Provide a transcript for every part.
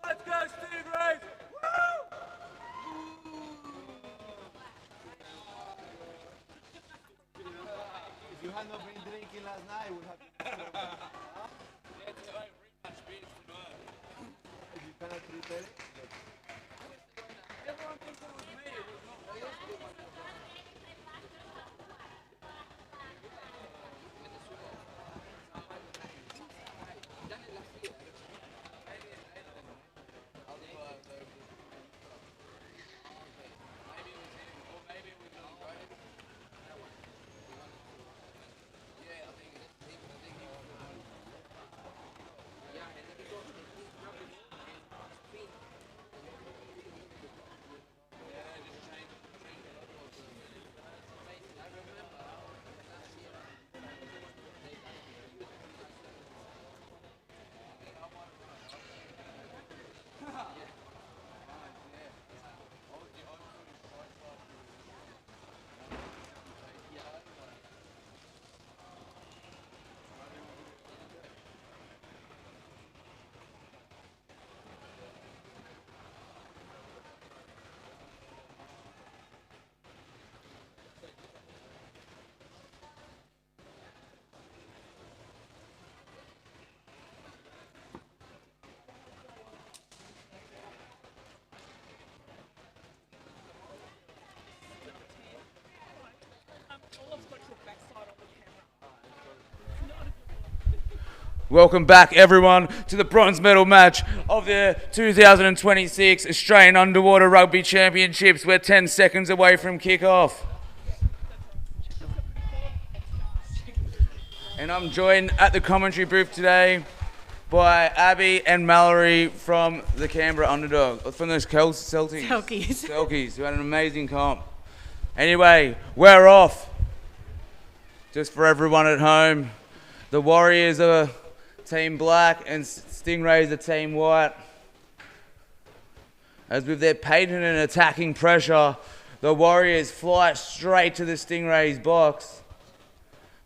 Let's go, Stringrays! Woo! If you had not been drinking last night, we would have. If you cannot prepare it. Everyone thinks it was me. It was not me. Welcome back, everyone, to the bronze medal match of the 2026 Australian Underwater Rugby Championships. We're 10 seconds away from kickoff. And I'm joined at the commentary booth today by Abby and Mallory from the Canberra Underdog, from the Selkies. Selkies, who had an amazing comp. Anyway, we're off. Just for everyone at home, the Warriors are Team Black and Stingrays are Team White. As with their patent and attacking pressure, the Warriors fly straight to the Stingrays box.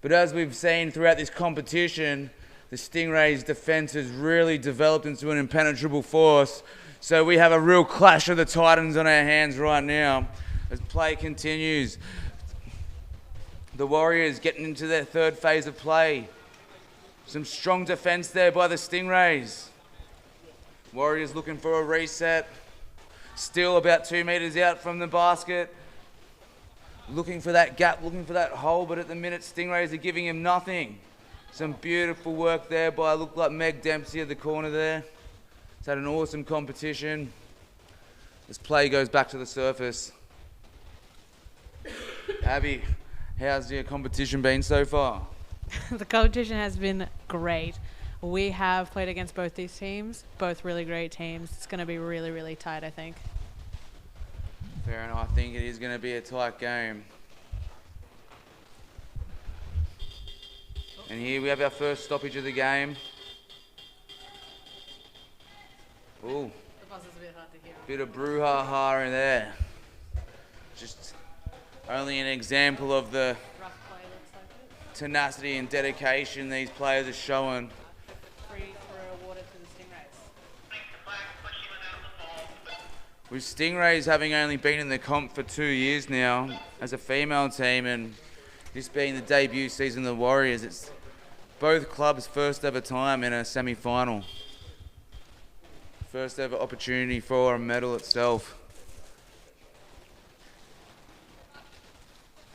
But as we've seen throughout this competition, the Stingrays' defence has really developed into an impenetrable force. So we have a real clash of the Titans on our hands right now as play continues. The Warriors getting into their third phase of play. Some strong defence there by the Stingrays. Warriors looking for a reset. Still about 2 metres out from the basket. Looking for that gap, looking for that hole, but at the minute Stingrays are giving him nothing. Some beautiful work there by, looked like Meg Dempsey at the corner there. It's had an awesome competition. This play goes back to the surface. Abby, how's your competition been so far? The competition has been great. We have played against both these teams, both really great teams. It's going to be really, really tight, I think. Fair enough. I think it is going to be a tight game. And here we have our first stoppage of the game. Ooh. The buzz is a bit hard to hear. Bit of brouhaha in there. Just only an example of the Rough play looks like it. tenacity and dedication these players are showing. Free throw awarded to the Stingrays. With Stingrays having only been in the comp for 2 years now as a female team, and this being the debut season of the Warriors, it's both clubs' first ever time in a semi-final. First ever opportunity for a medal itself.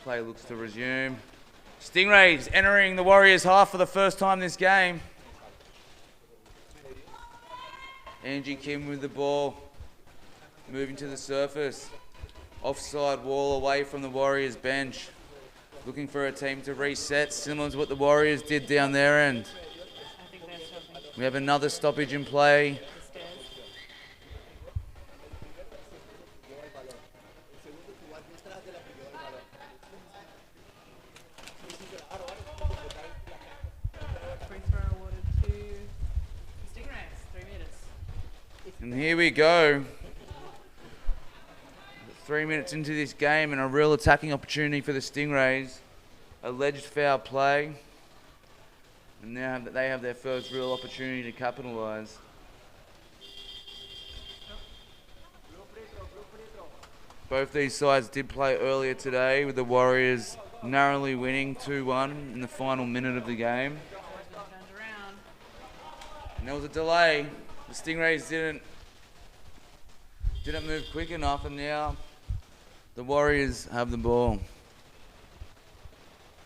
Play looks to resume. Stingrays entering the Warriors half for the first time this game. Angie Kim with the ball. Moving to the surface. Offside wall away from the Warriors bench. Looking for a team to reset, similar to what the Warriors did down their end. I think they're stopping. We have another stoppage in play. Free throw awarded to the Stingrays. 3 metres. And here we go. 3 minutes into this game and a real attacking opportunity for the Stingrays. Alleged foul play. And now they have their first real opportunity to capitalise. Both these sides did play earlier today, with the Warriors narrowly winning 2-1 in the final minute of the game. Turned around. And there was a delay. The Stingrays didn't move quick enough, and now the Warriors have the ball.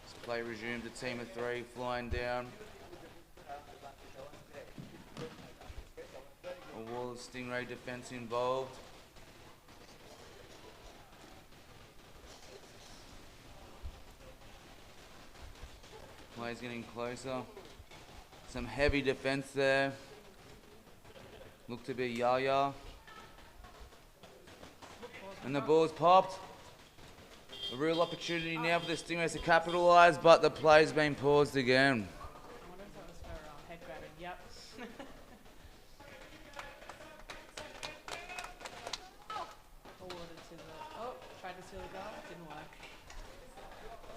This play resumed. A team of 3 flying down. A wall of Stingray defense involved. Play's getting closer. Some heavy defense there. Looked to be Yaya. And the ball's popped. A real opportunity now for the Stingrays to capitalise, but the play's been paused again. I wonder if that was for head grabbing. Yep. Forwarded to the. Oh, tried to steal the goal. Didn't work.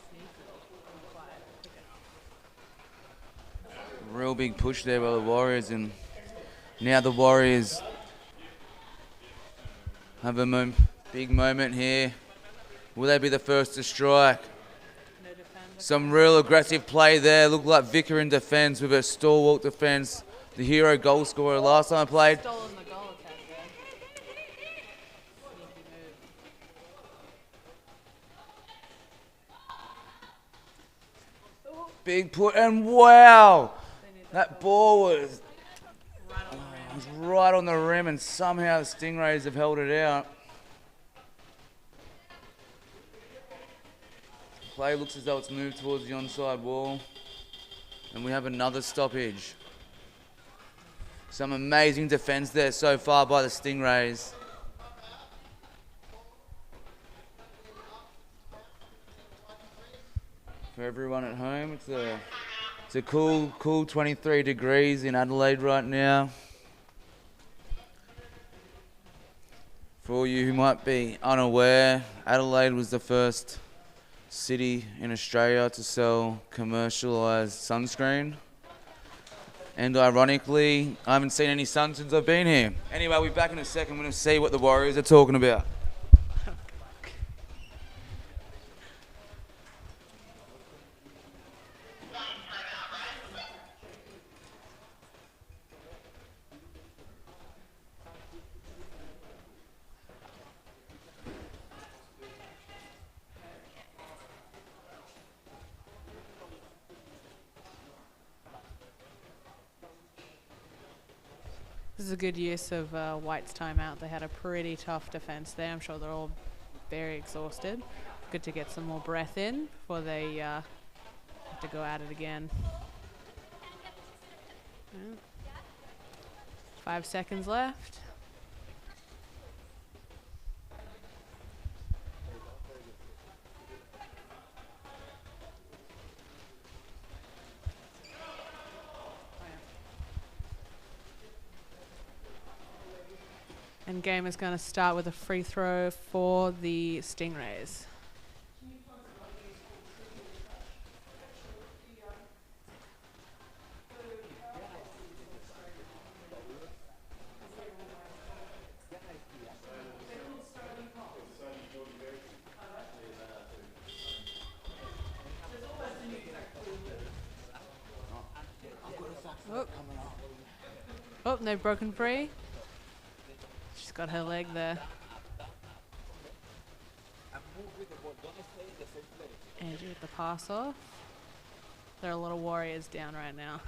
Sneaky. Quiet. Okay. Real big push there by the Warriors, and now the Warriors have a big moment here. Will they be the first to strike? No defender. Some real aggressive play there. Looked like Vicker in defence with a stalwart defence. The hero goal scorer last time I played. Stolen the goal attack there. Sneaky move. Big put, and wow! They need That ball was right on the rim. right on the rim, and somehow the Stingrays have held it out. Play looks as though it's moved towards the onside wall. And we have another stoppage. Some amazing defence there so far by the Stingrays. For everyone at home, it's a cool 23 degrees in Adelaide right now. For all you who might be unaware, Adelaide was the first city in Australia to sell commercialised sunscreen. And ironically, I haven't seen any sun since I've been here. Anyway, we'll be back in a second. We're going to see what the Warriors are talking about. This is a good use of White's timeout. They had a pretty tough defense there. I'm sure they're all very exhausted. Good to get some more breath in before they have to go at it again. Yeah. 5 seconds left. And game is going to start with a free throw for the Stingrays. Oh, they've broken free. She's got her leg there. Angie with the pass off. There are a lot of Warriors down right now.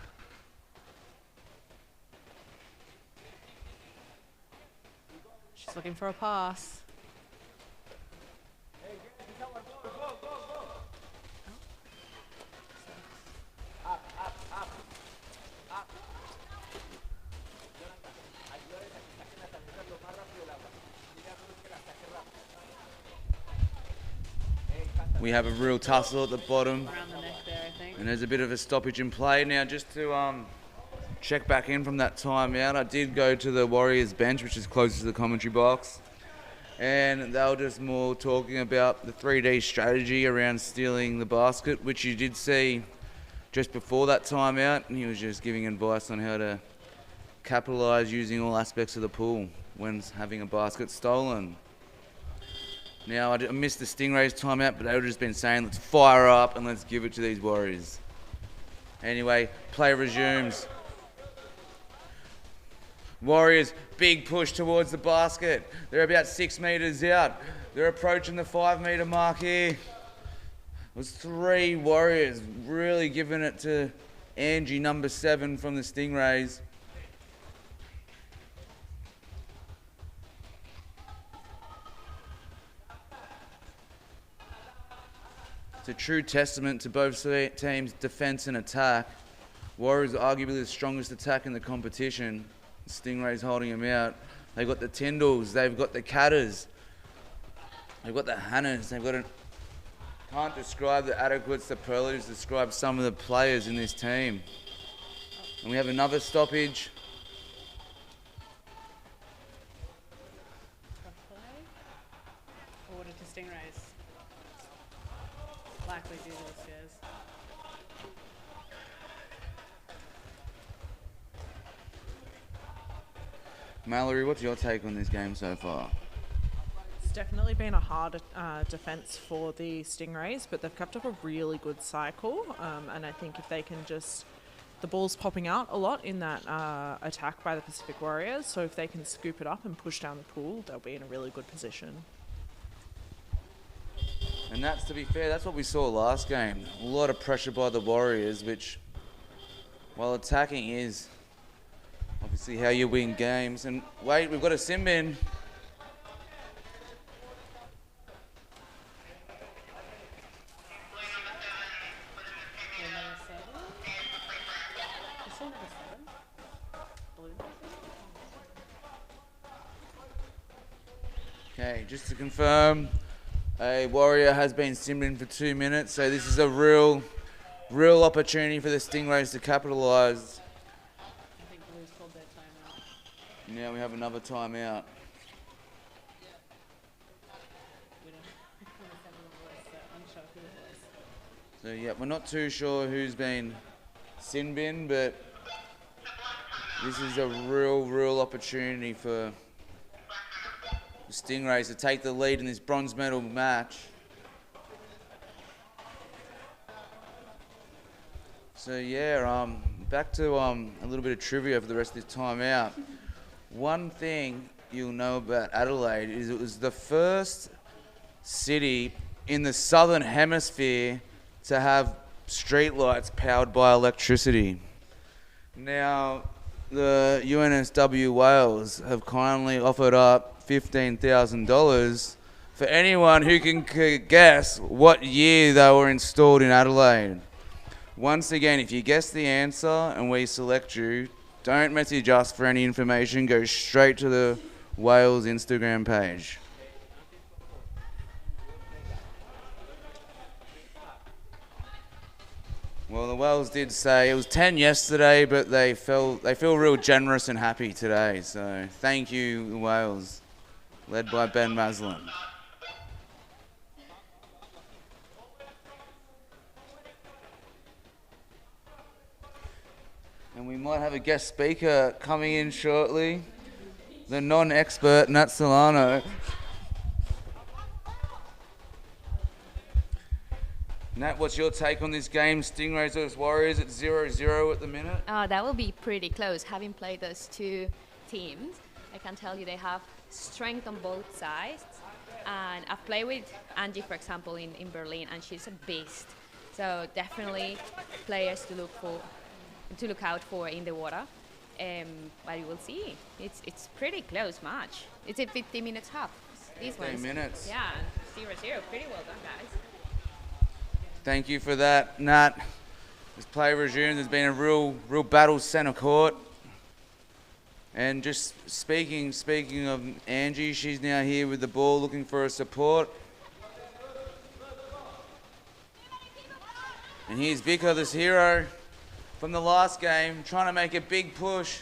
She's looking for a pass. We have a real tussle at the bottom. Around the neck there, I think. And there's a bit of a stoppage in play. Now, just to check back in from that timeout, I did go to the Warriors bench, which is closest to the commentary box. And they were just more talking about the 3D strategy around stealing the basket, which you did see just before that timeout. And he was just giving advice on how to capitalise using all aspects of the pool when having a basket stolen. Now, I missed the Stingrays timeout, but they would have just been saying, let's fire up and let's give it to these Warriors. Anyway, play resumes. Warriors, big push towards the basket. They're about 6 metres out. They're approaching the 5 metre mark here. It was 3 Warriors really giving it to Angie, number 7 from the Stingrays. It's a true testament to both teams' defence and attack. Warriors are arguably the strongest attack in the competition. Stingrays holding them out. They've got the Tyndalls, they've got the Catters, they've got the Hannahs, they've got can't describe the adequate superlatives to describe some of the players in this team. And we have another stoppage. Order to Stingrays. Likely due to the stairs. Mallory, what's your take on this game so far? It's definitely been a hard defence for the Stingrays, but they've kept up a really good cycle. And I think if they can just... The ball's popping out a lot in that attack by the Pacific Warriors, so if they can scoop it up and push down the pool, they'll be in a really good position. And that's, to be fair, that's what we saw last game. A lot of pressure by the Warriors, which, while attacking is obviously how you win games. And wait, we've got a sim bin. Okay, just to confirm, a Warrior has been simmed in for 2 minutes, so this is a real opportunity for the Stingrays to capitalise. I think Blues called their timeout. Now we have another timeout. We don't understand the voice, so I'm sure who it was. So yeah, we're not too sure who's been sin bin, but this is a real opportunity for the Stingrays to take the lead in this bronze medal match. So yeah, back to a little bit of trivia for the rest of this time out. One thing you'll know about Adelaide is it was the first city in the southern hemisphere to have streetlights powered by electricity. Now, the UNSW Wales have kindly offered up $15,000 for anyone who can guess what year they were installed in Adelaide. Once again, if you guess the answer and we select you, don't message us for any information, go straight to the Wales Instagram page. Well, the Wales did say it was 10 yesterday, but they feel real generous and happy today. So thank you, Wales, led by Ben Maslin. And we might have a guest speaker coming in shortly, the non-expert Nat Solano. Nat, what's your take on this game? Stingrays vs Warriors at 0-0 at the minute. That will be pretty close. Having played those two teams, I can tell you they have strength on both sides. And I've played with Angie, for example, in Berlin, and she's a beast. So definitely players to look out for in the water. But you will see. It's pretty close match. It's a 15 minutes half. These 15 ones. minutes. Yeah, 0-0. Pretty well done, guys. Thank you for that, Nat. This play resumed. There's been a real battle centre court. And just speaking of Angie, she's now here with the ball looking for a support. And here's Vika, this hero from the last game, trying to make a big push.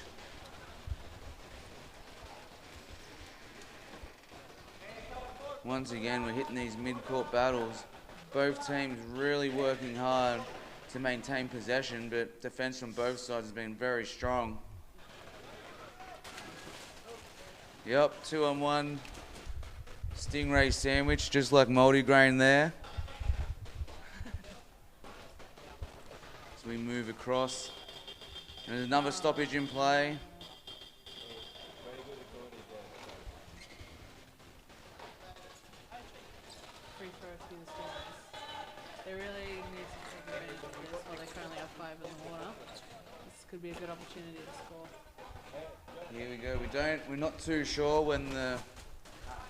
Once again, we're hitting these mid-court battles. Both teams really working hard to maintain possession, but defence from both sides has been very strong. Yep, 2-on-1. Stingray sandwich, just like multigrain there. So we move across. And there's another stoppage in play. Free throw for the Stringrays. They really need to take advantage of this while they currently have 5 in the water. This could be a good opportunity to score. Here we go. We're not too sure when the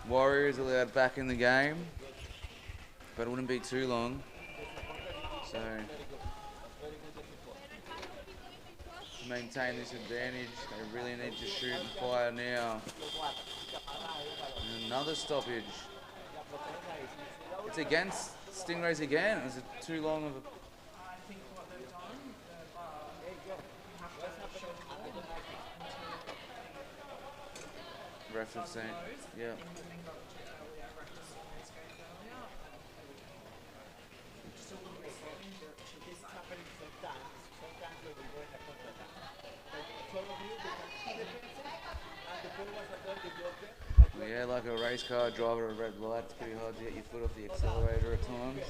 Warriors are allowed back in the game, but it wouldn't be too long. So to maintain this advantage, they really need to shoot and fire now. And another stoppage. It's against Stingrays again. Is it too long of a... I think what they've done, Ref have seen. Yeah. Yeah, like a race car driver at a red light, it's pretty hard to get your foot off the accelerator at times.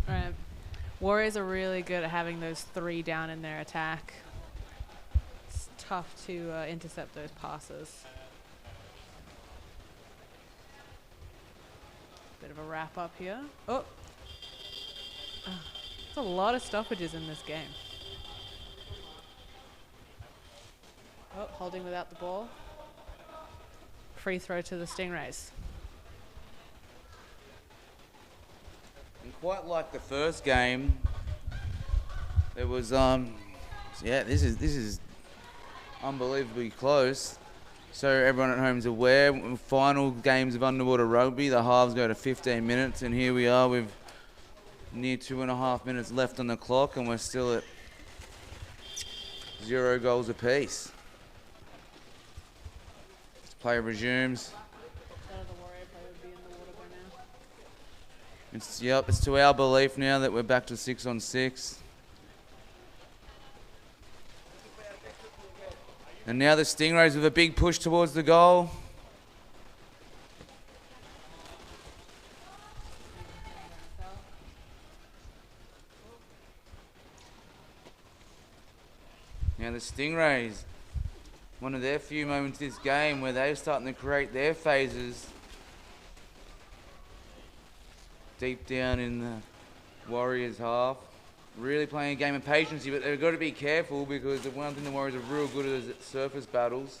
Alright. Warriors are really good at having those 3 down in their attack. It's tough to intercept those passes. Bit of a wrap up here. Oh! There's a lot of stoppages in this game. Oh, holding without the ball. Free throw to the Stingrays. And quite like the first game, there was yeah, this is unbelievably close. So everyone at home is aware, final games of underwater rugby, the halves go to 15 minutes, and here we are with near 2.5 minutes left on the clock, and we're still at 0 goals apiece. Play resumes. It's to our belief now that we're back to 6-on-6. And now the Stingrays with a big push towards the goal. Now the Stingrays, one of their few moments this game where they're starting to create their phases deep down in the Warriors half. Really playing a game of patience here, but they've got to be careful because the one thing the Warriors are real good at is at surface battles.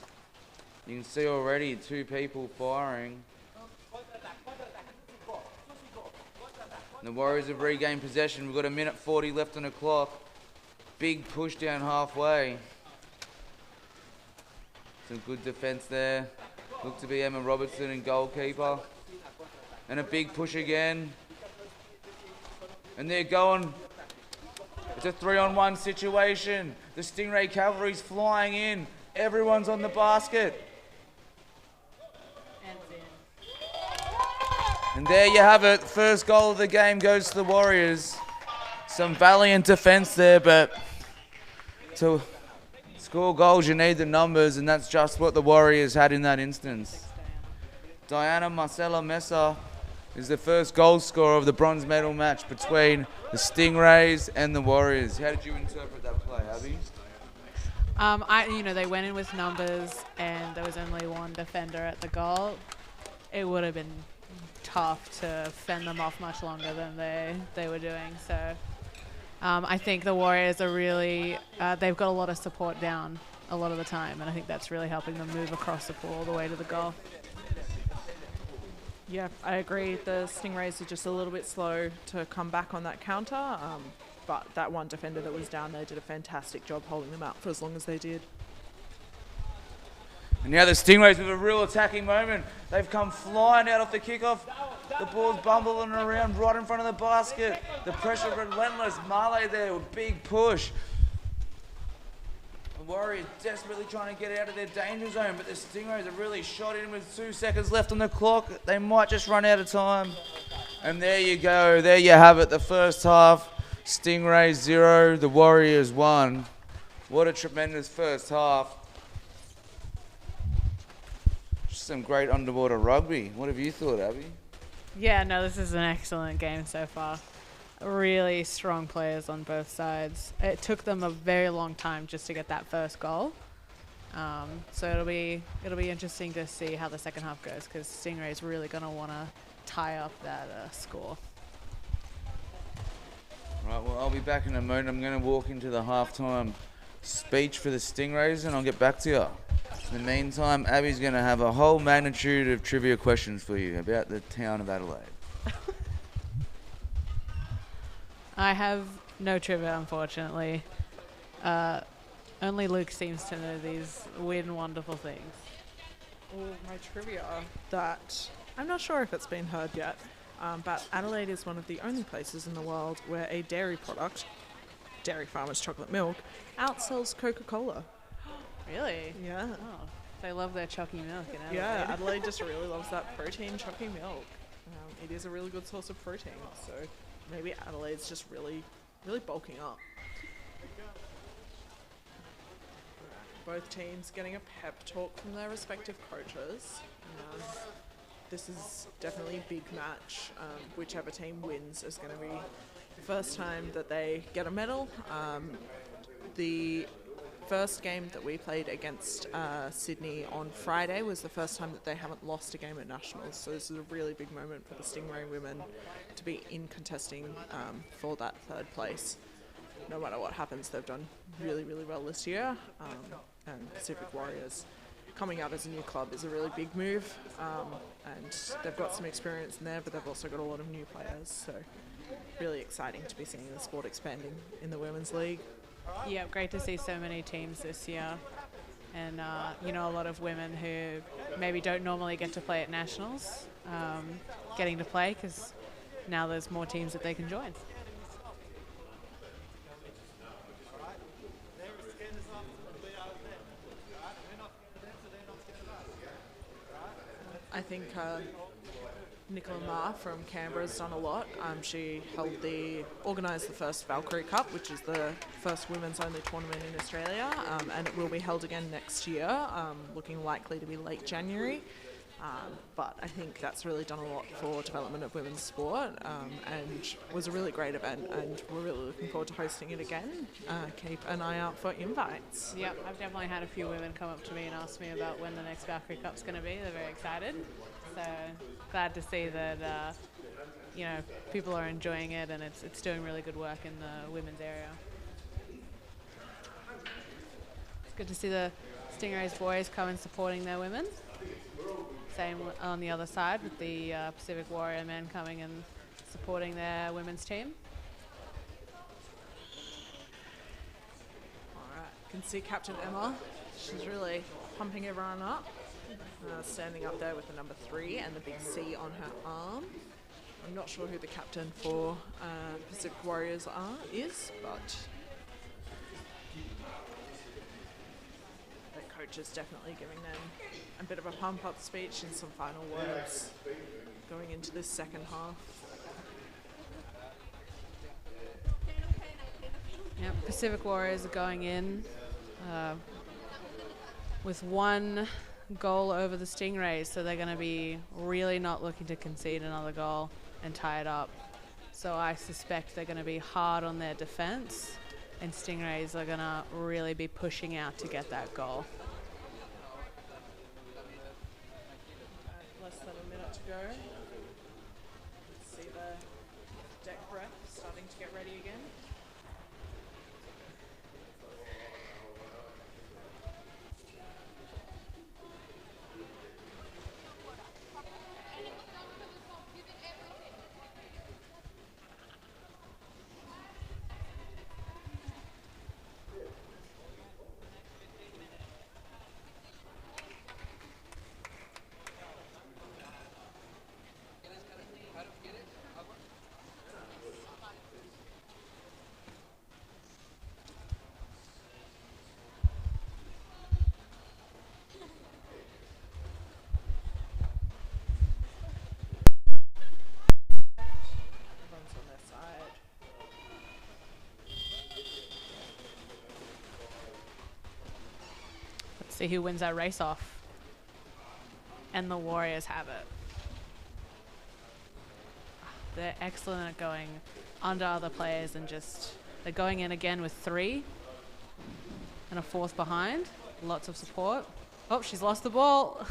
You can see already 2 people firing. And the Warriors have regained possession. We've got 1:40 left on the clock. Big push down halfway. Some good defence there. Looked to be Emma Robertson and goalkeeper. And a big push again. And they're going. It's a 3-on-1 situation. The Stingray cavalry's flying in. Everyone's on the basket. And there you have it. First goal of the game goes to the Warriors. Some valiant defence there, but to score goals, you need the numbers, and that's just what the Warriors had in that instance. Diana Marcela Mesa is the first goal scorer of the bronze medal match between the Stingrays and the Warriors. How did you interpret that play, Abby? They went in with numbers, and there was only one defender at the goal. It would have been tough to fend them off much longer than they were doing. So I think the Warriors are really, they've got a lot of support down a lot of the time, and I think that's really helping them move across the pool all the way to the goal. Yeah, I agree. The Stingrays are just a little bit slow to come back on that counter, but that one defender that was down there did a fantastic job holding them out for as long as they did. And now the Stingrays with a real attacking moment. They've come flying out off the kickoff. The ball's bumbling around right in front of the basket. The pressure relentless. Marley there with big push. The Warriors desperately trying to get out of their danger zone, but the Stingrays are really shot in with 2 seconds left on the clock. They might just run out of time. And there you go. There you have it. The first half, Stingrays 0, the Warriors 1. What a tremendous first half. some great underwater rugby. What have you thought, Abby? Yeah, no, this is an excellent game so far. Really strong players on both sides. It took them a very long time just to get that first goal. So it'll be interesting to see how the second half goes, because Stingray's really going to want to tie up that score. Right, well, I'll be back in a moment. I'm going to walk into the halftime speech for the Stingrays and I'll get back to you. In the meantime, Abby's going to have a whole magnitude of trivia questions for you about the town of Adelaide. I have no trivia, unfortunately. Only Luke seems to know these weird and wonderful things. Well, my trivia that I'm not sure if it's been heard yet, but Adelaide is one of the only places in the world where a dairy product, Dairy Farmers chocolate milk, outsells Coca-Cola. Really? Yeah. Oh, they love their chalky milk in Adelaide. Yeah, Adelaide just really loves that protein chalky milk. It is a really good source of protein, so maybe Adelaide's just really bulking up. Both teams getting a pep talk from their respective coaches. This is definitely a big match. Whichever team wins is going to be the first time that they get a medal. The first game that we played against Sydney on Friday was the first time that they haven't lost a game at Nationals. So this is a really big moment for the Stingray women to be in contesting for that third place. No matter what happens, they've done really well this year. And Pacific Warriors coming out as a new club is a really big move. And they've got some experience in there, but they've also got a lot of new players. So really exciting to be seeing the sport expanding in the Women's League. Yeah, great to see so many teams this year. And, a lot of women who maybe don't normally get to play at Nationals getting to play, because now there's more teams that they can join. I think Nicola Ma from Canberra has done a lot. She organised the first Valkyrie Cup, which is the first women's only tournament in Australia, and it will be held again next year, looking likely to be late January. But I think that's really done a lot for development of women's sport, and was a really great event, and we're really looking forward to hosting it again. Keep an eye out for invites. Yeah, I've definitely had a few women come up to me and ask me about when the next Valkyrie Cup's going to be. They're very excited. So glad to see that, people are enjoying it, and it's doing really good work in the women's area. It's good to see the Stingrays boys come and supporting their women. Same on the other side with the Pacific Warrior men coming and supporting their women's team. Alright, you can see Captain Emma. She's really pumping everyone up. Standing up there with the number 3 and the big C on her arm. I'm not sure who the captain for Pacific Warriors is, but the coach is definitely giving them a bit of a pump-up speech and some final words going into this second half. Yep, Pacific Warriors are going in with one goal over the Stingrays, so they're going to be really not looking to concede another goal and tie it up. So I suspect they're going to be hard on their defense, and Stingrays are going to really be pushing out to get that goal. Less than a minute to go. See the deck ref starting to get ready again. See who wins that race off. and the Warriors have it. They're excellent at going under other players and just, they're going in again with 3 and a 4th behind. Lots of support. Oh, she's lost the ball.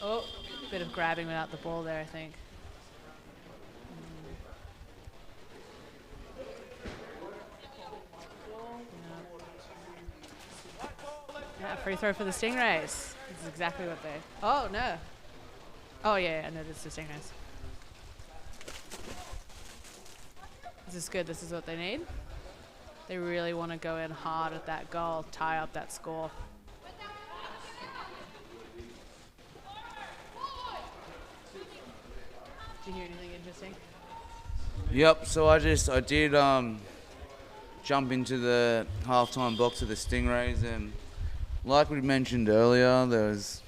Oh, bit of grabbing without the ball there, I think. Yeah, free throw for the Stingrays. This is exactly what they... Oh, no. Oh, yeah, no, this is the Stingrays. This is good. This is what they need. They really want to go in hard at that goal, tie up that score. Did you hear anything interesting? Yep, so I did jump into the halftime box of the Stingrays, and like we mentioned earlier, there was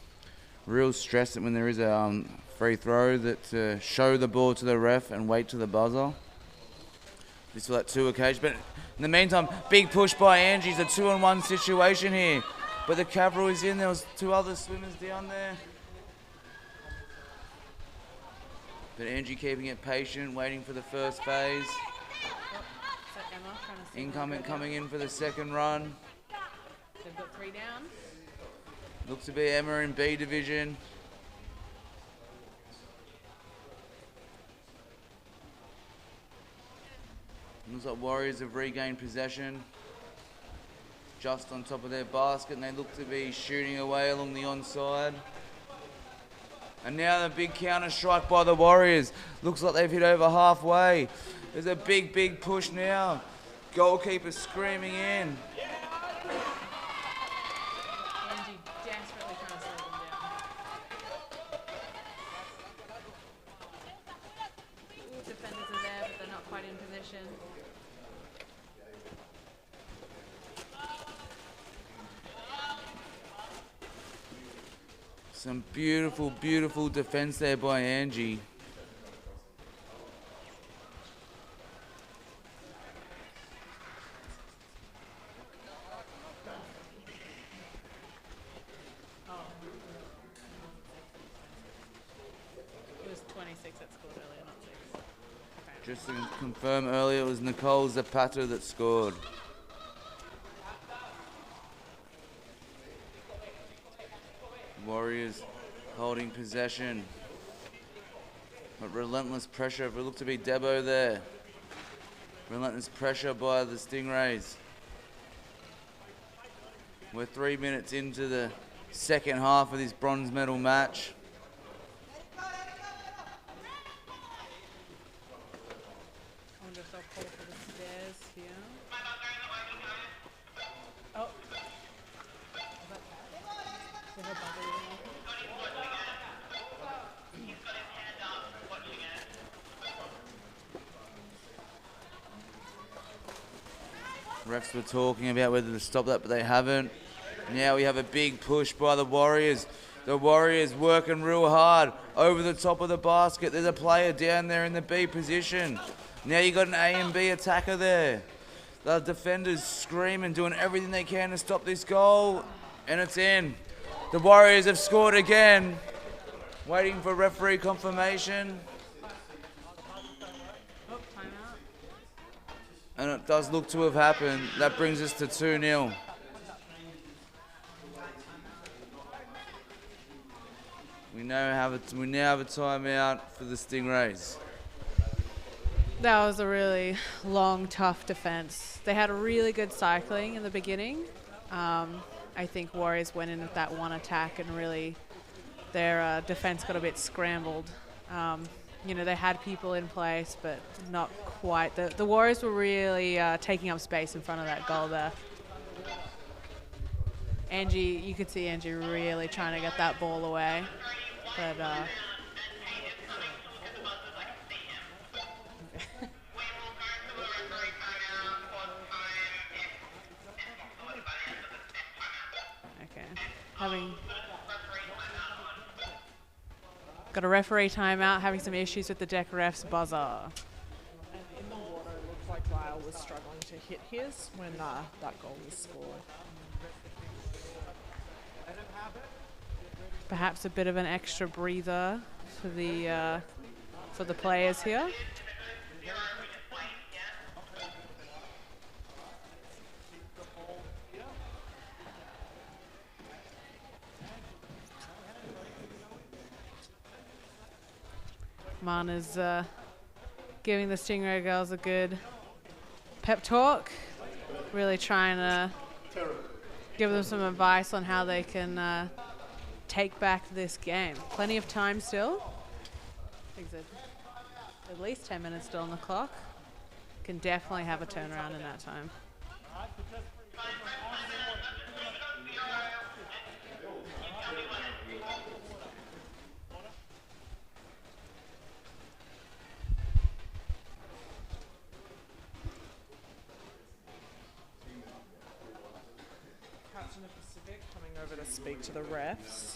real stress that when there is a free throw that show the ball to the ref and wait to the buzzer. This was like 2 occasions, but in the meantime, big push by Angie. It's a 2-on-1 situation here, but the Cavalry is in. There was 2 other swimmers down there. But Angie keeping it patient, waiting for the first phase. Incoming coming in for the second run. They've got 3 down. Looks to be Emma in B division. Looks like Warriors have regained possession. Just on top of their basket, and they look to be shooting away along the onside. And now the big counter strike by the Warriors. Looks like they've hit over halfway. There's a big push now. Goalkeeper screaming in. Angie desperately trying to slow them down. Ooh, defenders are there, but they're not quite in position. Some beautiful defense there by Angie. It was 26 that scored earlier, not 6. Okay. Just to confirm earlier, it was Nicole Zapata that scored. Warriors holding possession. But relentless pressure. If it looked to be Debo there. Relentless pressure by the Stingrays. We're 3 minutes into the second half of this bronze medal match. I wonder if they'll call for the stairs here. Oh. Is her buzzer even open? Refs were talking about whether to stop that, but they haven't. Now we have a big push by the Warriors. The Warriors working real hard over the top of the basket. There's a player down there in the B position. Now you got an A and B attacker there. The defenders screaming, doing everything they can to stop this goal, and it's in. The Warriors have scored again. Waiting for referee confirmation. Oh, timeout. And it does look to have happened. That brings us to 2-0. We now have a timeout for the Stingrays. That was a really long, tough defense. They had a really good cycling in the beginning. I think Warriors went in with that one attack and really their defense got a bit scrambled. You know, they had people in place, but not quite. The Warriors were really taking up space in front of that goal there. Angie, you could see Angie really trying to get that ball away. But okay, got a referee timeout, having some issues with the deck ref's buzzer. And in the water, it looked like Lyle was struggling to hit his when that goal was scored. Let him have it. perhaps a bit of an extra breather for the players here. Mana's giving the Stingray girls a good pep talk, really trying to give them some advice on how they can take back this game. Plenty of time still. I think there's at least 10 minutes still on the clock. Can definitely have a turnaround in that time. Captain of Pacific coming over to speak to the refs.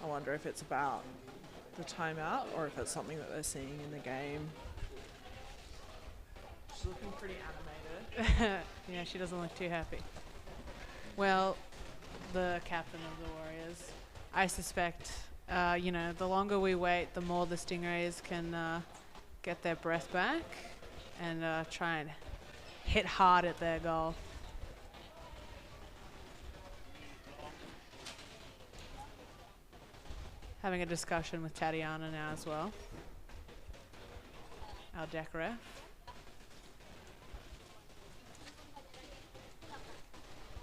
I wonder if it's about the timeout or if it's something that they're seeing in the game. She's looking pretty animated. Yeah, she doesn't look too happy. Well, the captain of the Warriors, I suspect, the longer we wait, the more the Stingrays can get their breath back and try and hit hard at their goal. Having a discussion with Tatiana now as well, our deck ref.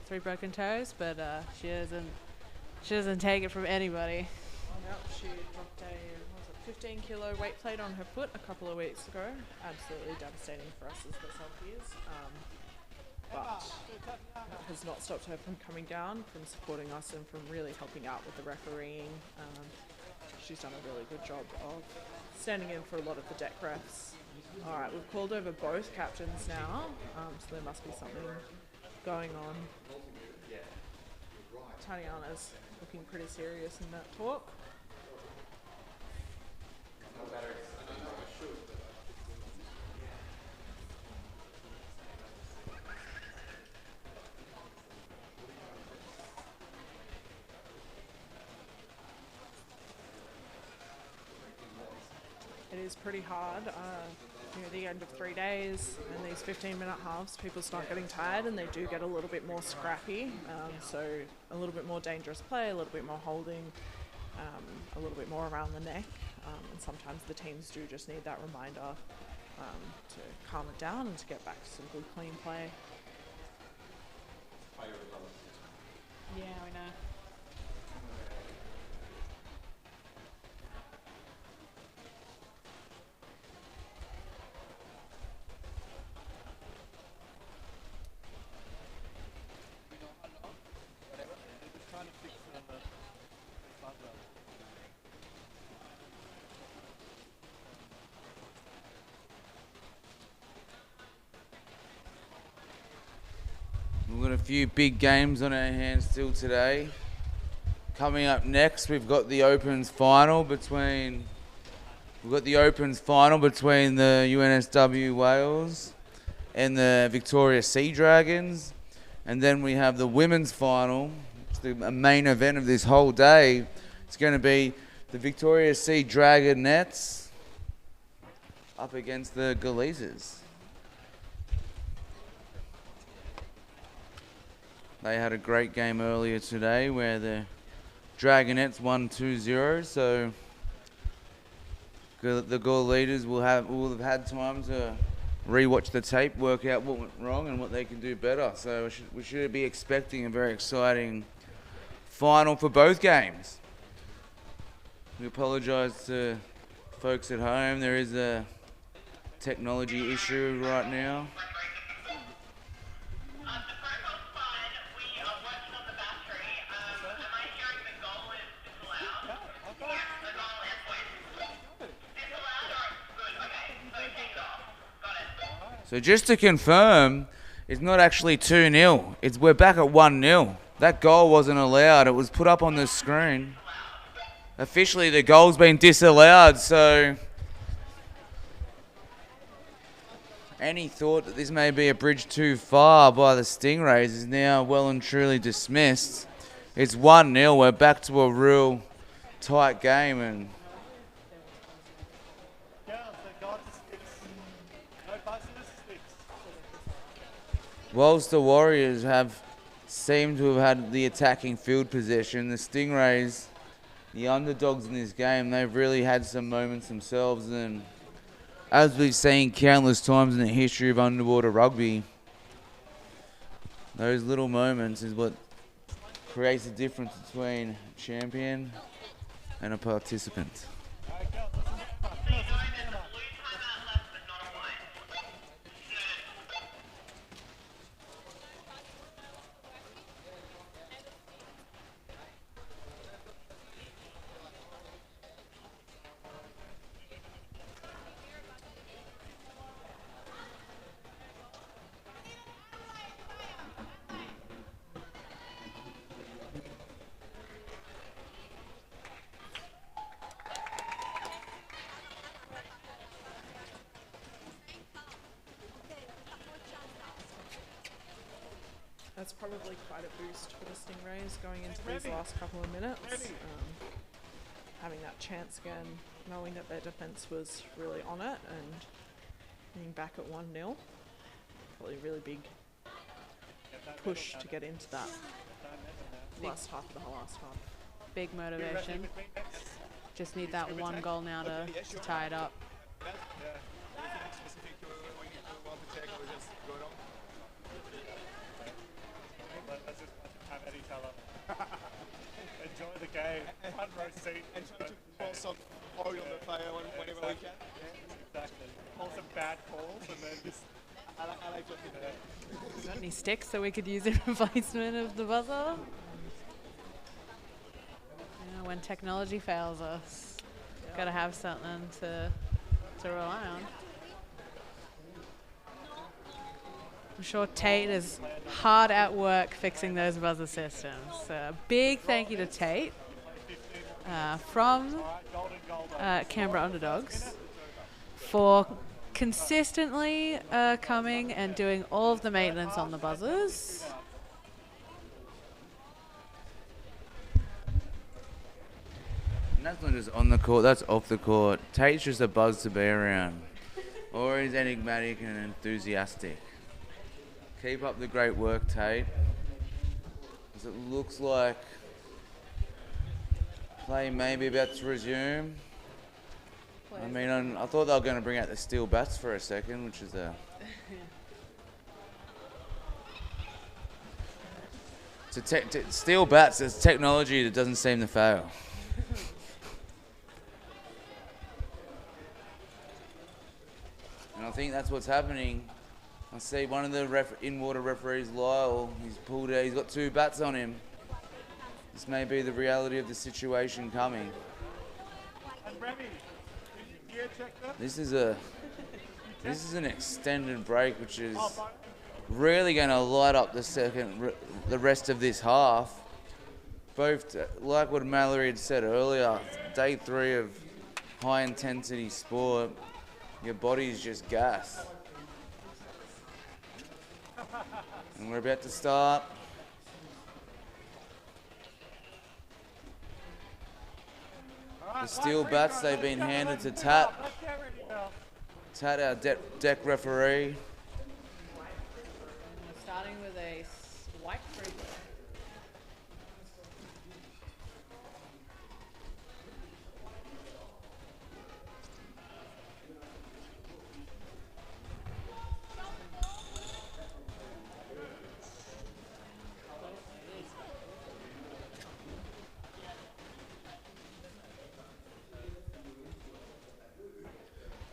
Three broken toes, but she doesn't take it from anybody. Yep, she dropped a 15 kilo weight plate on her foot a couple of weeks ago. Absolutely devastating for us as the selfies. But that has not stopped her from coming down, from supporting us and from really helping out with the refereeing. She's done a really good job of standing in for a lot of the deck refs. Alright, we've called over both captains now, so there must be something going on. Tatiana's looking pretty serious in that talk. It is pretty hard. Near the end of 3 days and these 15-minute halves, people start getting tired and they do get a little bit more scrappy. So a little bit more dangerous play, a little bit more holding, a little bit more around the neck. And sometimes the teams do just need that reminder to calm it down and to get back to some good, clean play. Yeah, we know. We've got a few big games on our hands still today. Coming up next, we've got the Opens final between the UNSW Wales and the Victoria Sea Dragons, and then we have the women's final. It's the main event of this whole day. It's going to be the Victoria Sea Dragonettes up against the Galeazers. They had a great game earlier today where the Dragonettes won 2-0, so the goal leaders will have had time to re-watch the tape, work out what went wrong and what they can do better. So we should be expecting a very exciting final for both games. We apologise to folks at home. There is a technology issue right now. So just to confirm, it's not actually 2-0. We're back at 1-0. That goal wasn't allowed. It was put up on the screen. Officially, the goal's been disallowed, so any thought that this may be a bridge too far by the Stingrays is now well and truly dismissed. It's 1-0. We're back to a real tight game, and whilst the Warriors have seemed to have had the attacking field possession, the Stingrays, the underdogs in this game, they've really had some moments themselves, and as we've seen countless times in the history of underwater rugby, those little moments is what creates the difference between a champion and a participant. That's probably quite a boost for the Stingrays going into these last couple of minutes. Having that chance again, knowing that their defence was really on it and being back at 1-0. Probably a really big push to get into that last half of the last half. Big motivation. Just need that one goal now to tie it up. Enjoy the game, front row seat. And to pull some oil on the player whenever we can. Exactly. Pull some bad calls and then just... I like looking at it. Got any sticks so we could use in replacement of the buzzer? Yeah, when technology fails us, gotta have something to rely on. I'm sure Tate is hard at work fixing those buzzer systems. So big thank you to Tate from Canberra Underdogs for consistently coming and doing all of the maintenance on the buzzers. And that's not just on the court, that's off the court. Tate's just a buzz to be around. Always enigmatic and enthusiastic. Keep up the great work, Tate. As it looks like play may be about to resume. I mean, I thought they were going to bring out the steel bats for a second, which is a... steel bats is technology that doesn't seem to fail. And I think that's what's happening. I see one of the in-water referees, Lyle, he's got 2 bats on him. This may be the reality of the situation coming. And Remy, did you gear check them? This is an extended break, which is really going to light up the rest of this half. Both, like what Mallory had said earlier, day 3 of high-intensity sport, your body's just gas. And we're about to start. The steel bats, they've been handed to Tat. Tat, our deck referee. We're starting with a white free.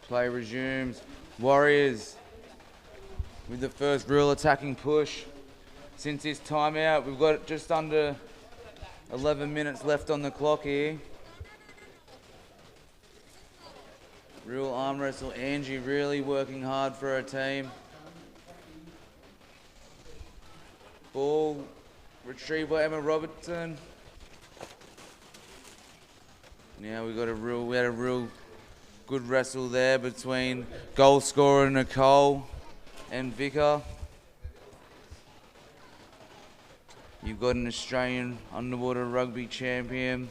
Play resumes. Warriors with the first real attacking push since this timeout. We've got just under 11 minutes left on the clock here. Real arm wrestle. Angie really working hard for her team. Ball retrieved by Emma Robertson. Now we had a real good wrestle there between goal scorer Nicole and Vicar. You've got an Australian underwater rugby champion,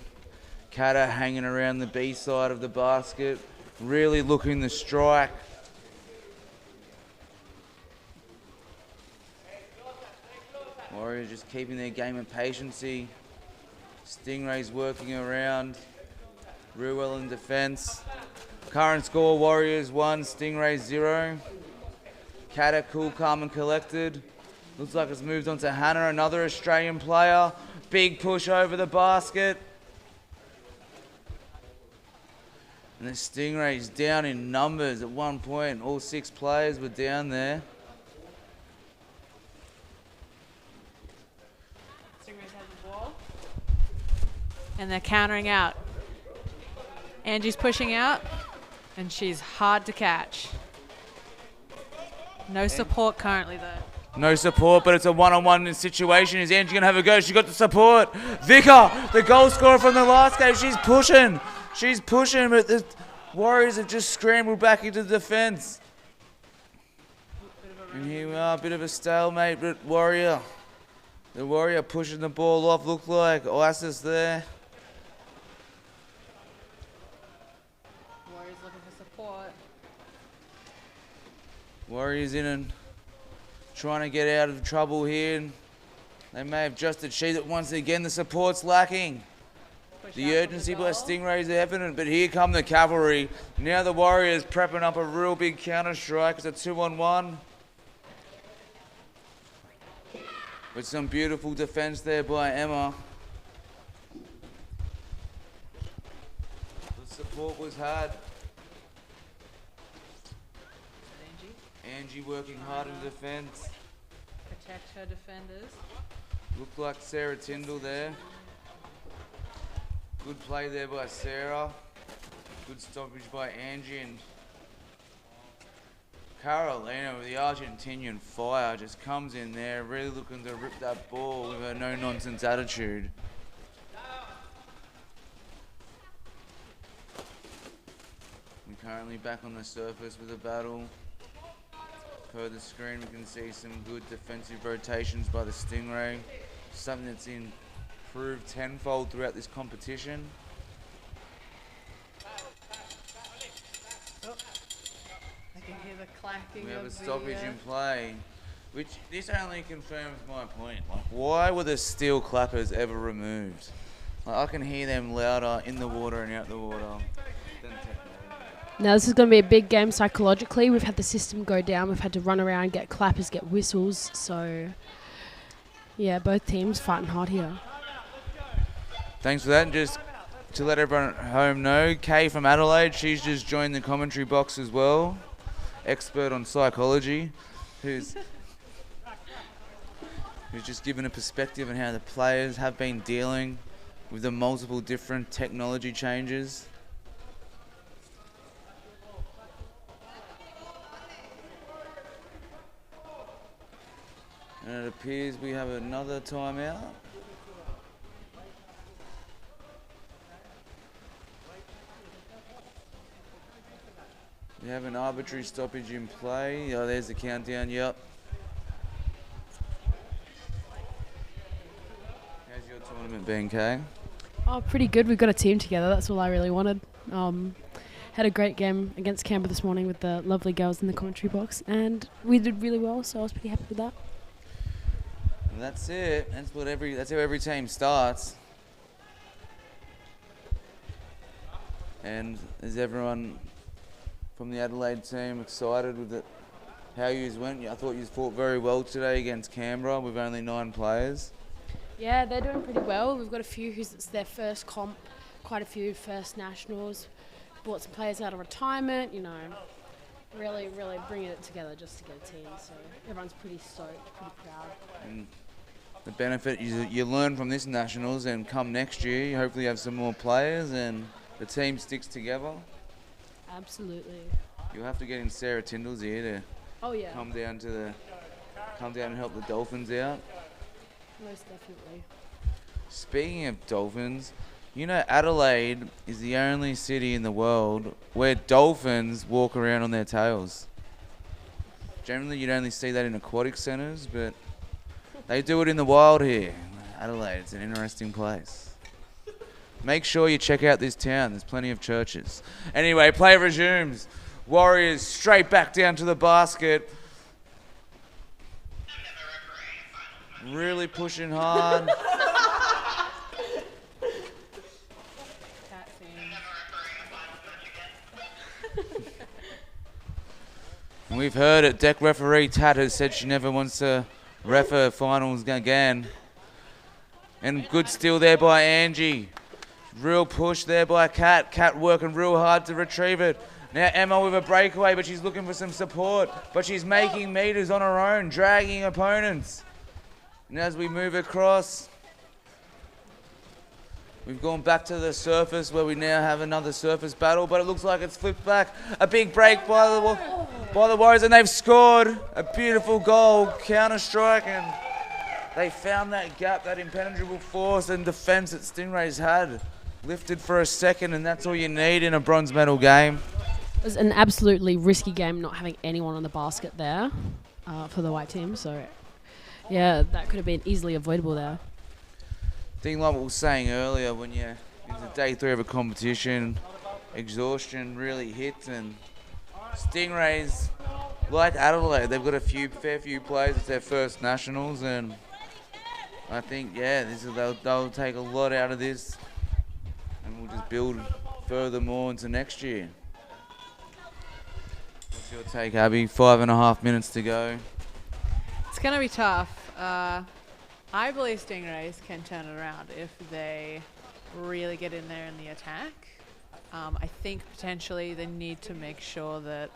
Kata, hanging around the B side of the basket, really looking to strike. Warriors just keeping their game of patiency. Stingrays working around, real well in defence. Current score, Warriors 1, Stingrays 0. Kata, cool, calm and collected. Looks like it's moved on to Hannah, another Australian player. Big push over the basket. And the Stingrays down in numbers at one point. All 6 players were down there. Stingrays have the ball. And they're countering out. Angie's pushing out, and she's hard to catch. No support currently, though. No support, but it's a one-on-one situation. Is Angie going to have a go? She got the support. Vicar, the goal scorer from the last game. She's pushing. She's pushing, but the Warriors have just scrambled back into defence. And here we are, a bit of a stalemate, but the Warrior pushing the ball off. Looked like Isis there. Warriors looking for support. Warriors in and trying to get out of trouble here. They may have just achieved it once again. The support's lacking. The urgency by Stingrays is evident, but here come the cavalry. Now the Warriors prepping up a real big counter strike. It's a 2-on-1. With some beautiful defense there by Emma. The support was had. Angie working hard in defence. Protect her defenders. Looked like Sarah Tyndall there. Good play there by Sarah. Good stoppage by Angie, and Carolina with the Argentinian fire just comes in there, really looking to rip that ball with her no-nonsense attitude. We're currently back on the surface with a battle. Per the screen, we can see some good defensive rotations by the Stingray. Something that's improved tenfold throughout this competition. I can hear the clacking We have a of stoppage the, in play, which this only confirms my point. Like, why were the steel clappers ever removed? Like, I can hear them louder in the water and out the water than technology. Now this is going to be a big game psychologically. We've had the system go down. We've had to run around, get clappers, get whistles. So, yeah, both teams fighting hard here. Thanks for that. And just to let everyone at home know, Kay from Adelaide, she's just joined the commentary box as well. Expert on psychology, who's just given a perspective on how the players have been dealing with the multiple different technology changes. And it appears we have another timeout. We have an arbitrary stoppage in play. Oh, there's the countdown, yep. How's your tournament been, Kay? Oh, pretty good. We've got a team together. That's all I really wanted. Had a great game against Canberra this morning with the lovely girls in the commentary box, and we did really well, so I was pretty happy with that. And that's it. That's how every team starts. And is everyone from the Adelaide team excited with it? How yous went? I thought you fought very well today against Canberra with only 9 players. Yeah, they're doing pretty well. We've got a few who's it's their first comp, quite a few first nationals. Brought some players out of retirement, you know, really bringing it together just to get a team. So everyone's pretty stoked, pretty proud. And the benefit you learn from this nationals, and come next year, you hopefully have some more players and the team sticks together. Absolutely. You'll have to get in Sarah Tyndall's ear to come down and help the Dolphins out. Most definitely. Speaking of Dolphins, you know Adelaide is the only city in the world where dolphins walk around on their tails. Generally, you'd only see that in aquatic centres, but they do it in the wild here. Adelaide. It's an interesting place. Make sure you check out this town. There's plenty of churches. Anyway, play resumes. Warriors straight back down to the basket. Really pushing hard. And we've heard it. Deck referee Tat has said she never wants to ref her finals again. And good steal there by Angie. Real push there by Kat. Kat working real hard to retrieve it. Now Emma with a breakaway, but she's looking for some support. But she's making meters on her own, dragging opponents. And as we move across, we've gone back to the surface where we now have another surface battle, but it looks like it's flipped back. A big break by the Warriors, and they've scored a beautiful goal, counter strike, and they found that gap, that impenetrable force and defense that Stingrays had. Lifted for a second, and that's all you need in a bronze medal game. It was an absolutely risky game not having anyone on the basket there for the white team. So, yeah, that could have been easily avoidable there. Thing like what we were saying earlier, when you're into day 3 of a competition, exhaustion really hits, and Stingrays, like Adelaide, they've got a fair few players. It's their first nationals, and I think, yeah, they'll take a lot out of this, and we'll just build furthermore into next year. What's your take, Abby? 5.5 minutes to go. It's going to be tough. I believe Stingrays can turn it around if they really get in there in the attack. I think potentially they need to make sure that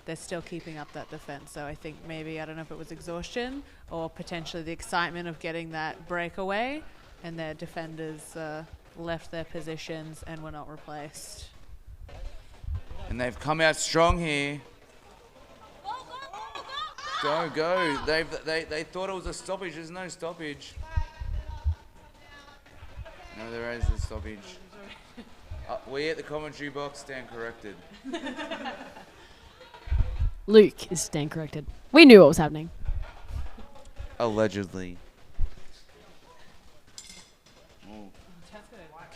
they're still keeping up that defense. So I think maybe, I don't know if it was exhaustion or potentially the excitement of getting that breakaway, and their defenders left their positions and were not replaced. And they've come out strong here. Go. They thought it was a stoppage. There's no stoppage. No, there is a stoppage. We at the commentary box stand corrected. Luke is staying corrected. We knew what was happening. Allegedly.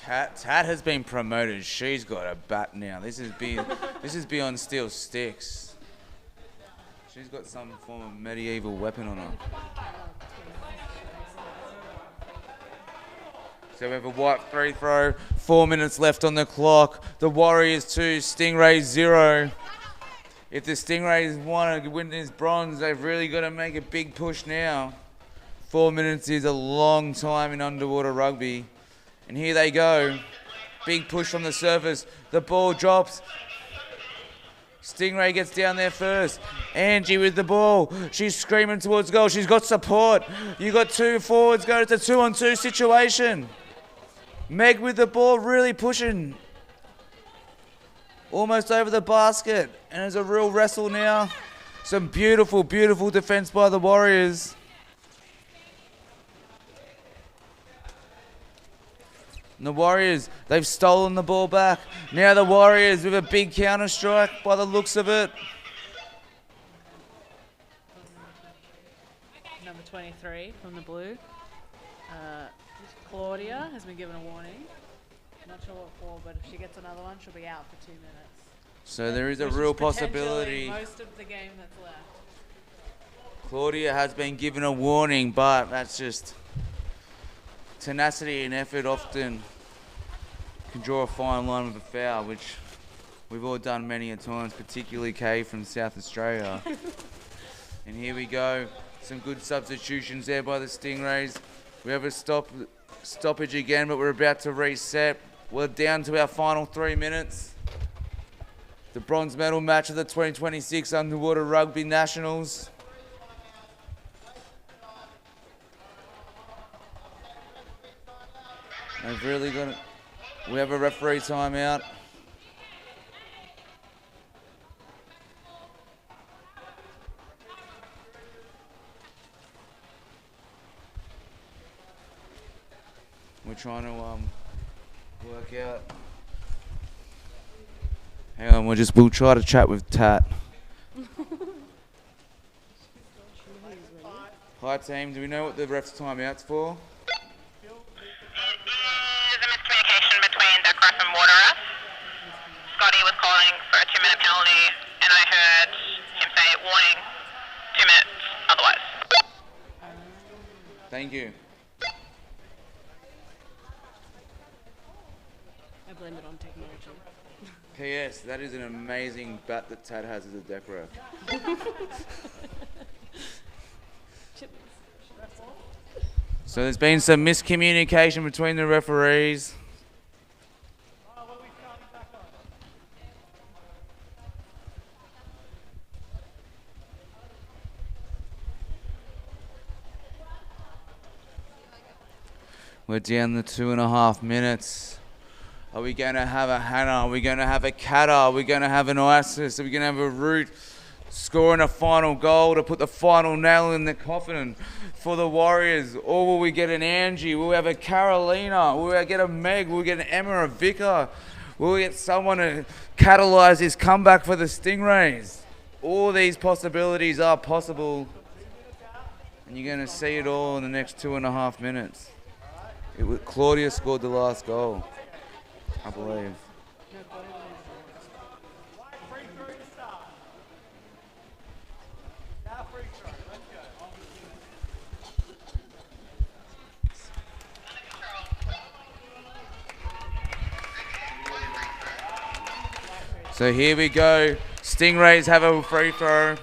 Tat has been promoted. She's got a bat now. This is beyond steel sticks. She's got some form of medieval weapon on her. So we have a white free throw. 4 minutes left on the clock. The Warriors 2, Stingrays 0. If the Stingrays want to win this bronze, they've really got to make a big push now. 4 minutes is a long time in underwater rugby. And here they go. Big push from the surface. The ball drops. Stingray gets down there first. Angie with the ball. She's screaming towards goal. She's got support. You got 2 forwards go. It's a 2-on-2 situation. Meg with the ball, really pushing. Almost over the basket. And there's a real wrestle now. Some beautiful, beautiful defense by the Warriors. And the Warriors, they've stolen the ball back. Now the Warriors with a big counter strike by the looks of it. Number 23 from the blue. Claudia has been given a warning. Not sure what for, but if she gets another one, she'll be out for 2 minutes. So there is a Which real is potentially possibility. most of the game that's left. Claudia has been given a warning, but that's just tenacity and effort often can draw a fine line with a foul, which we've all done many a times, particularly Kay from South Australia. And here we go. Some good substitutions there by the Stingrays. We have a stoppage again, but we're about to reset. We're down to our final 3 minutes. The bronze medal match of the 2026 Underwater Rugby Nationals. They've really got it. We have a referee timeout. We're trying to work out. Hang on, we'll try to chat with Tat. Hi team, do we know what the ref's timeout's for? Thank you. I blame it on technology. P.S. That is an amazing bat that Tad has as a deck ref. So there's been some miscommunication between the referees. We're down to 2.5 minutes. Are we going to have a Hannah? Are we going to have a Kata? Are we going to have an Isis? Are we going to have a Root scoring a final goal to put the final nail in the coffin for the Warriors? Or will we get an Angie? Will we have a Carolina? Will we get a Meg? Will we get an Emma or a Vicar? Will we get someone to catalyse this comeback for the Stingrays? All these possibilities are possible. And you're going to see it all in the next 2.5 minutes. Claudia scored the last goal, I believe. So here we go. Stingrays have a free throw.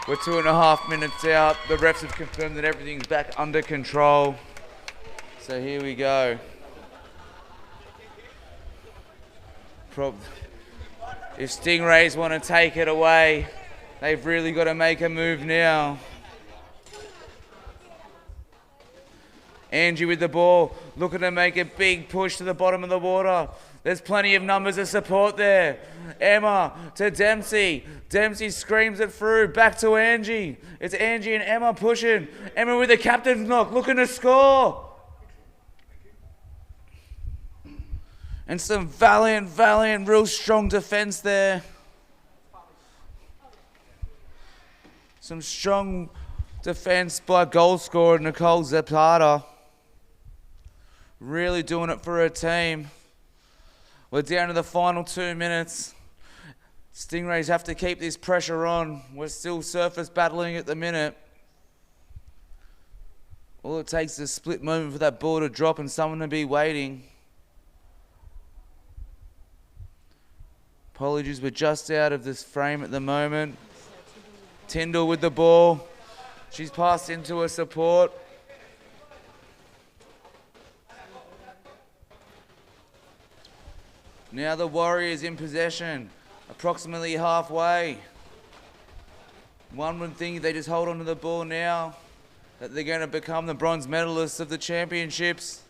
We're 2.5 minutes out. The refs have confirmed that everything's back under control. So here we go. If Stingrays want to take it away, they've really got to make a move now. Angie with the ball, looking to make a big push to the bottom of the water. There's plenty of numbers of support there. Emma to Dempsey. Dempsey screams it through. Back to Angie. It's Angie and Emma pushing. Emma with the captain's knock, looking to score. And some valiant, real strong defense there. Some strong defense by goal scorer Nicole Zapata. Really doing it for her team. We're down to the final 2 minutes. Stingrays have to keep this pressure on. We're still surface battling at the minute. All it takes is a split moment for that ball to drop and someone to be waiting. Apologies, we're just out of this frame at the moment. Tyndall with the ball. She's passed into her support. Now the Warriors in possession, approximately halfway. One would think they just hold on to the ball now, that they're going to become the bronze medalists of the championships.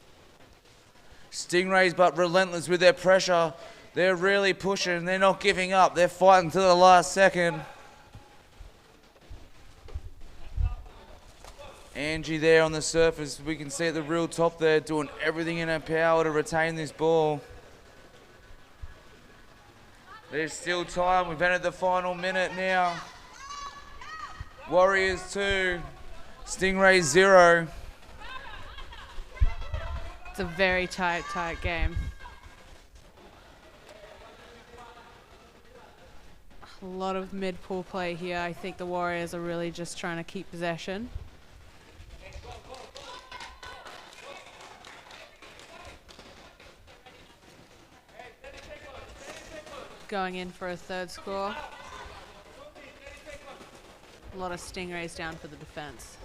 Stingrays, but relentless with their pressure. They're really pushing. They're not giving up. They're fighting to the last second. Angie there on the surface. We can see at the real top there doing everything in her power to retain this ball. There's still time. We've entered the final minute now. Warriors 2, Stingrays 0. It's a very tight game. A lot of mid-pool play here. I think the Warriors are really just trying to keep possession. Going in for a third score. A lot of Stingrays down for the defense.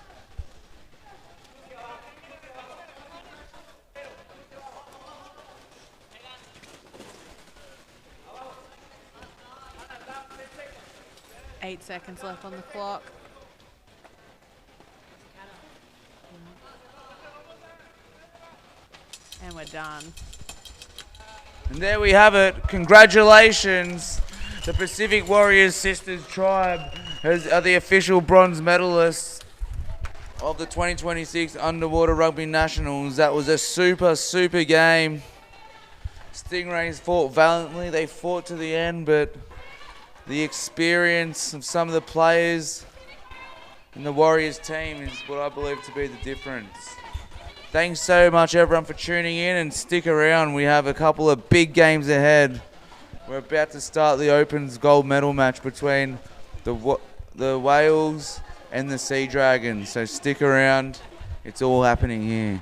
Eight seconds left on the clock. And we're done. And there we have it. Congratulations. The Pacific Warriors Sisters Tribe are the official bronze medalists of the 2026 Underwater Rugby Nationals. That was a super game. Stingrays fought valiantly. They fought to the end, but the experience of some of the players in the Warriors team is what I believe to be the difference. Thanks so much, everyone, for tuning in, and stick around. We have a couple of big games ahead. We're about to start the Opens gold medal match between the Whales and the Sea Dragons. So stick around. It's all happening here.